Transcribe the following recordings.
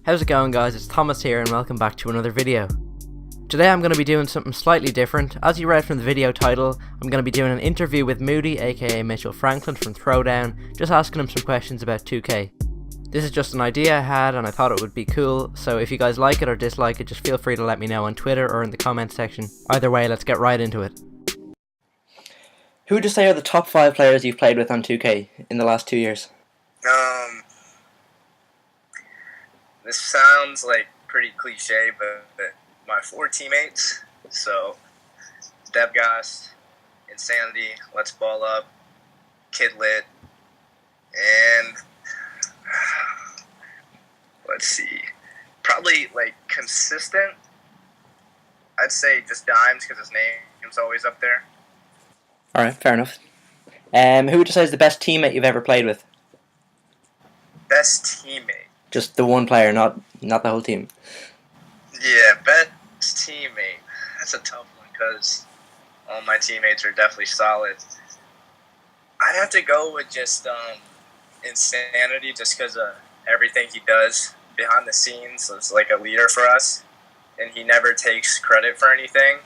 How's it going, guys? It's Thomas here and welcome back to another video. Today I'm going to be doing something slightly different. As you read from the video title, I'm going to be doing an interview with Mooty, aka Mitchell Franklin from Throwdown, just asking him some questions about 2K. This is just an idea I had and I thought it would be cool, so if you guys like it or dislike it, just feel free to let me know on Twitter or in the comments section. Either way, let's get right into it. Who would you say are the top 5 players you've played with on 2K in the last 2 years? This sounds like pretty cliche, but my 4 teammates, so Devgas, Insanity, Let's Ball Up, Kid Lit, and let's see, probably like consistent, I'd say just Dimes because his name's always up there. Alright, fair enough. Who would you say is the best teammate you've ever played with? Best teammate? Just the one player, not the whole team. Yeah, best teammate. That's a tough one because all my teammates are definitely solid. I'd have to go with just Insanity just because of everything he does behind the scenes. It's like a leader for us, and he never takes credit for anything,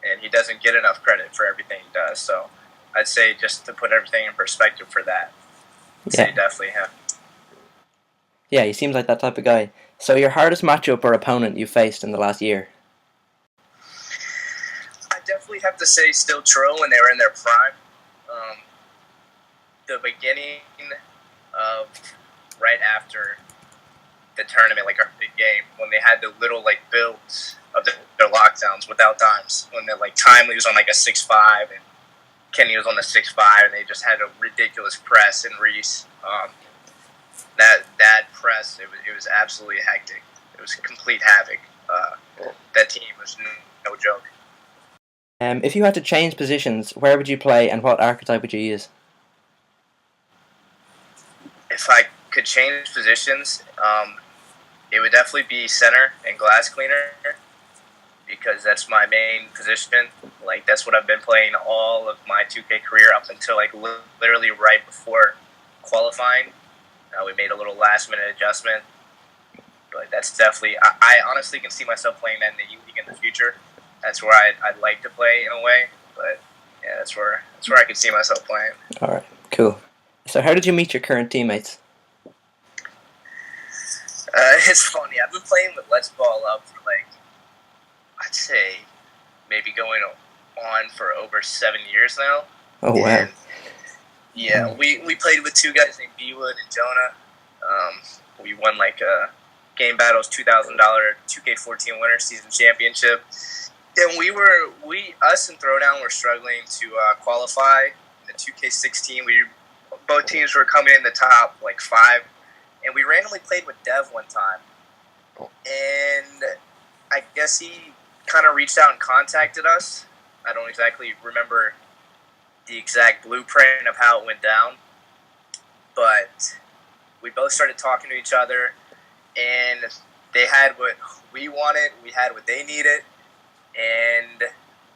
and he doesn't get enough credit for everything he does. So I'd say just to put everything in perspective for that, I'd say definitely him. Yeah, he seems like that type of guy. So your hardest matchup or opponent you faced in the last year? I definitely have to say still Tro when they were in their prime. The beginning of right after the tournament, like our big game, when they had the little like builds of their lockdowns without dimes, when they're like Timely was on like a 6-5 and Kenny was on the 6-5, and they just had a ridiculous press and Reese. That press, it was absolutely hectic. It was complete havoc. That team was no joke. If you had to change positions, where would you play and what archetype would you use? If I could change positions, it would definitely be center and glass cleaner because that's my main position. Like, that's what I've been playing all of my 2K career up until like literally right before qualifying. We made a little last-minute adjustment, but that's definitely. I honestly can see myself playing that in the E-League in the future. That's where I'd like to play in a way, but yeah, that's where I can see myself playing. All right, cool. So, how did you meet your current teammates? It's funny. I've been playing with Let's Ball Up for like, I'd say, maybe going on for over 7 years now. Oh wow. And yeah, we played with 2 guys named B-Wood and Jonah. We won like Game Battle's $2,000 2K14 Winter Season Championship. And us and Throwdown were struggling to qualify. In the 2K16, both teams were coming in the top like 5. And we randomly played with Dev one time. And I guess he kind of reached out and contacted us. I don't exactly remember the exact blueprint of how it went down, but we both started talking to each other, and they had what we wanted, we had what they needed, and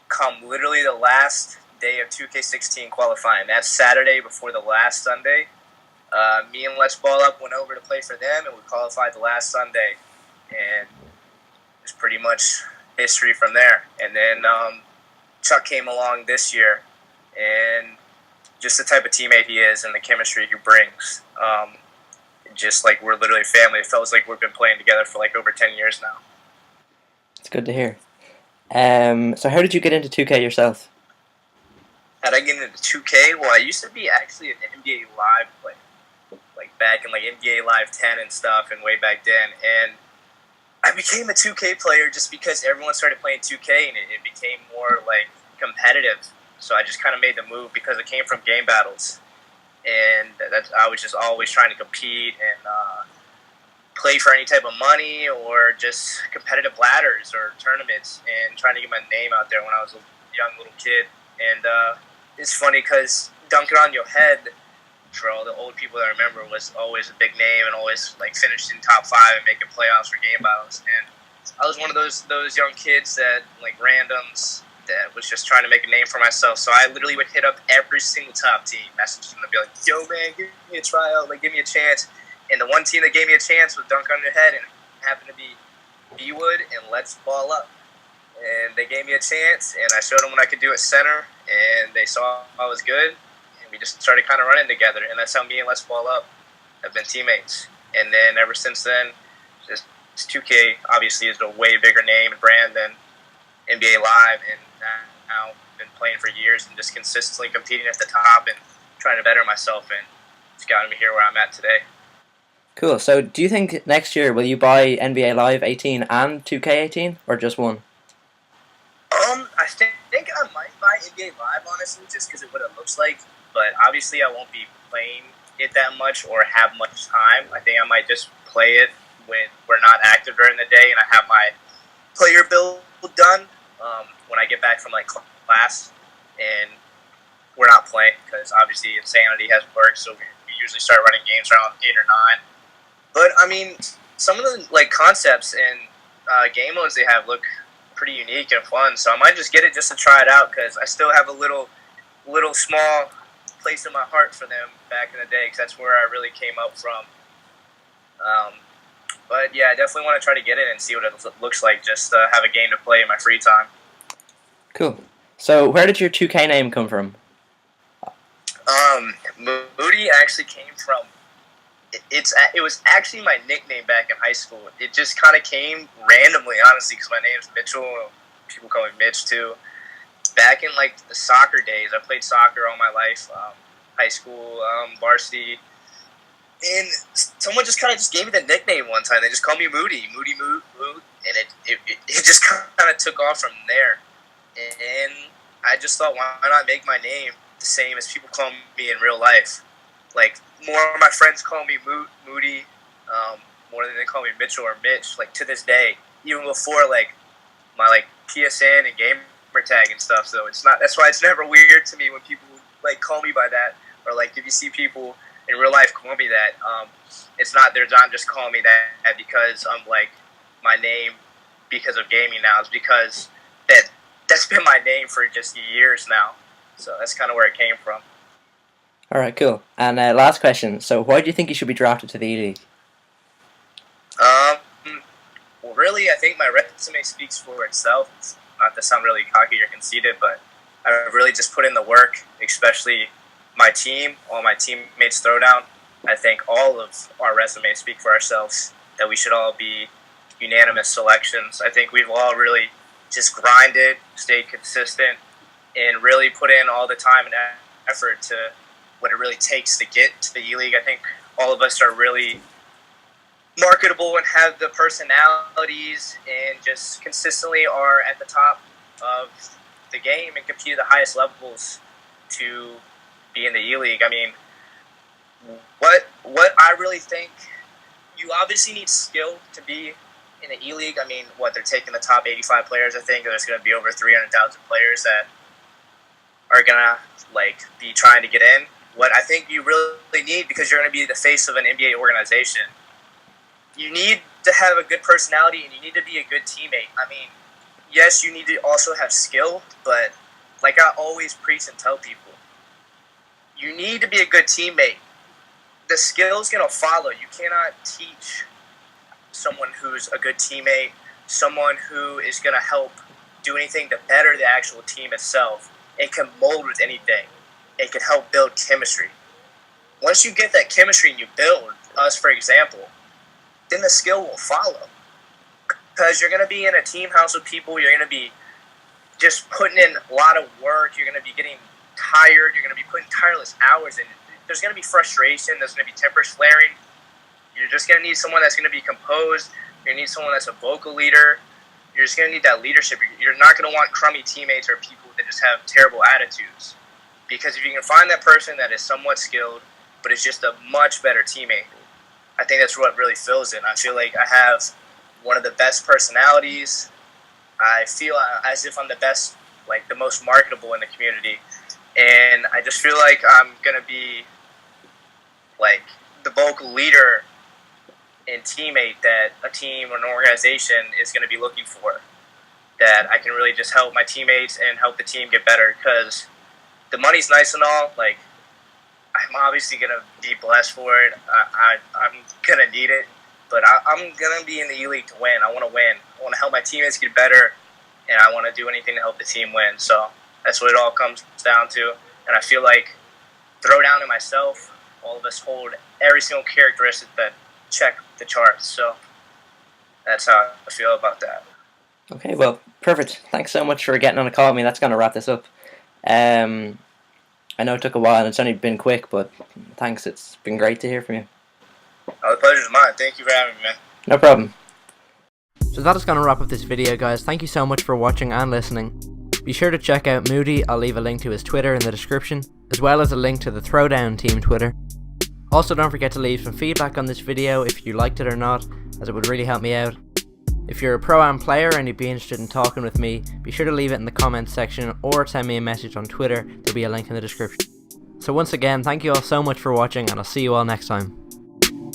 come literally the last day of 2K16 qualifying, that Saturday before the last Sunday, me and Let's Ball Up went over to play for them, and we qualified the last Sunday, and it was pretty much history from there. And then Chuck came along this year, and just the type of teammate he is and the chemistry he brings, just like we're literally family. It feels like we've been playing together for like over 10 years now. It's good to hear. So how did you get into 2K yourself? How'd I get into 2K? Well, I used to be actually an NBA Live player, like back in like NBA Live 10 and stuff, and way back then. And I became a 2K player just because everyone started playing 2K, and it became more like competitive. So I just kind of made the move because it came from Game Battles, and I was just always trying to compete and play for any type of money or just competitive ladders or tournaments and trying to get my name out there when I was a young little kid. And it's funny because dunking on your head for all the old people that I remember was always a big name and always like finished in top 5 and making playoffs for Game Battles. And I was one of those young kids that like randoms that was just trying to make a name for myself. So I literally would hit up every single top team, message them and be like, yo, man, give me a tryout, like, give me a chance. And the one team that gave me a chance was dunk on your head, and happened to be B-Wood and Let's Ball Up. And they gave me a chance, and I showed them what I could do at center, and they saw I was good, and we just started kind of running together, and that's how me and Let's Ball Up have been teammates. And then ever since then, just 2K obviously is a way bigger name and brand than NBA Live, and now been playing for years and just consistently competing at the top and trying to better myself, and it's gotten me here where I'm at today. Cool. So do you think next year will you buy NBA Live 18 and 2K18, or just one? I think I might buy NBA Live, honestly, just because of what it looks like. But obviously, I won't be playing it that much or have much time. I think I might just play it when we're not active during the day and I have my player build done when I get back from like class and we're not playing, because obviously Insanity has work, so we usually start running games around 8 or 9. But I mean, some of the like concepts and game modes they have look pretty unique and fun, so I might just get it just to try it out, because I still have a little small place in my heart for them back in the day, because that's where I really came up from. But yeah, I definitely want to try to get it and see what it looks like, just have a game to play in my free time. Cool. So where did your 2K name come from? Mooty actually came from, it was actually my nickname back in high school. It just kind of came randomly, honestly, because my name's Mitchell. People call me Mitch too. Back in like the soccer days, I played soccer all my life, high school, varsity, and someone just kind of just gave me the nickname one time. They just called me Mooty, Moot, and it just kind of took off from there. And I just thought, why not make my name the same as people call me in real life? Like, more of my friends call me Mooty, more than they call me Mitchell or Mitch, like, to this day, even before, like, my, like, PSN and gamer tag and stuff, so it's not, that's why it's never weird to me when people, like, call me by that, or, like, if you see people in real life call me that, it's not, they're not just calling me that because I'm, like, my name because of gaming now, it's because that's been my name for just years now, so that's kind of where it came from. Alright, cool. And last question. So why do you think you should be drafted to the E-League? Well, really, I think my resume speaks for itself. Not to sound really cocky or conceited, but I've really just put in the work, especially my team, all my teammates throwdown. I think all of our resumes speak for ourselves, that we should all be unanimous selections. I think we've all really just grinded, stayed consistent, and really put in all the time and effort to what it really takes to get to the E-League. I think all of us are really marketable and have the personalities and just consistently are at the top of the game and compete at the highest levels to be in the E-League. I mean, what I really think, you obviously need skill to be in the E-League. I mean, they're taking the top 85 players, I think, and there's going to be over 300,000 players that are going to like be trying to get in. What I think you really need, because you're going to be the face of an NBA organization, you need to have a good personality and you need to be a good teammate. I mean, yes, you need to also have skill, but like I always preach and tell people, you need to be a good teammate. The skill's going to follow. You cannot teach someone who's a good teammate, someone who is going to help do anything to better the actual team itself. It can mold with anything. It can help build chemistry. Once you get that chemistry and you build, us for example, then the skill will follow. Because you're going to be in a team house with people, you're going to be just putting in a lot of work, you're going to be getting tired, you're going to be putting tireless hours in. There's going to be frustration, there's going to be tempers flaring. You're just going to need someone that's going to be composed, you're going to need someone that's a vocal leader, you're just going to need that leadership. You're not going to want crummy teammates or people that just have terrible attitudes. Because if you can find that person that is somewhat skilled, but is just a much better teammate, I think that's what really fills it. I feel like I have one of the best personalities. I feel as if I'm the best, like the most marketable in the community. And I just feel like I'm going to be like the vocal leader and teammate that a team or an organization is going to be looking for. That I can really just help my teammates and help the team get better, because the money's nice and all. Like, I'm obviously going to be blessed for it. I'm going to need it. But I'm going to be in the E-League to win. I want to win. I want to help my teammates get better, and I want to do anything to help the team win. So that's what it all comes down to. And I feel like Throwdown and myself, all of us hold every single characteristic that check the charts. So that's how I feel about that. Okay, well, perfect. Thanks so much for getting on a call with me. That's going to wrap this up. I know it took a while and it's only been quick, but thanks. It's been great to hear from you. Oh, the pleasure's mine. Thank you for having me, man. No problem. So that is going to wrap up this video, guys. Thank you so much for watching and listening. Be sure to check out Mooty. I'll leave a link to his Twitter in the description, as well as a link to the Throwdown team Twitter. Also, don't forget to leave some feedback on this video if you liked it or not, as it would really help me out. If you're a Pro-Am player and you'd be interested in talking with me, be sure to leave it in the comments section or send me a message on Twitter. There'll be a link in the description. So once again, thank you all so much for watching, and I'll see you all next time.